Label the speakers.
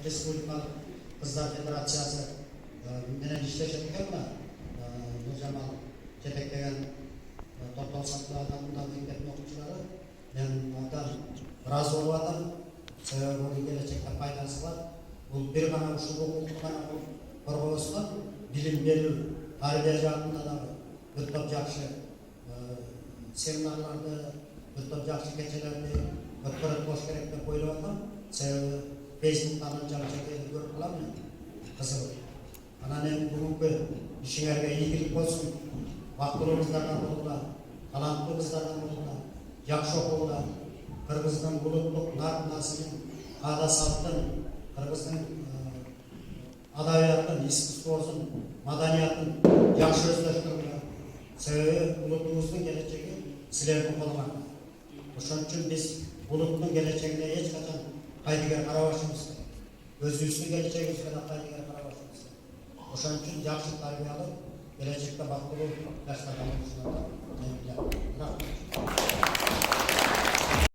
Speaker 1: Республикалық Қыздар Федерациясы менен иштешет экен мына Нуржамал жетектеген Токтогул адамдын мектептин окуучулары. Мен абдан ыраазы болуп атам. Себеби бунун келечекте пайдасы бар. Бул бир гана ушул укукту гана коргобостон билим берүү, тарбия жаатында дагы бир топ жакшы семинарларды, бир топ жакшы кечелерди өткөрөт болуш керек деп ойлоп атам. Себеби Facebooktан анчалык жерди көрүп калам мен. Кызыгып. Анан эми бүгүнкү ишиңерге ийгилик болсун. Бактылуу кыздардан болуңар, таланттуу кыздардан болуңар, жакшы окуңар. Кыргыздын улуттук нарсынын, ада салттын, кыргыздын адабияттын, искусствосун, маданиятын жакшы өздөштүрүңөр. Себеби улутубуздун келечеги силердин колуңарда. Ошон үчүн биз улуттун келечегине эч качан кайдыгер карабашыбыз керек. Өзүбүздүн келечегибизге да кайдыгер карабашыбыз керек. Ошон үчүн жакшы тарбиялап, келечекте бактылуу жаштардан болушуна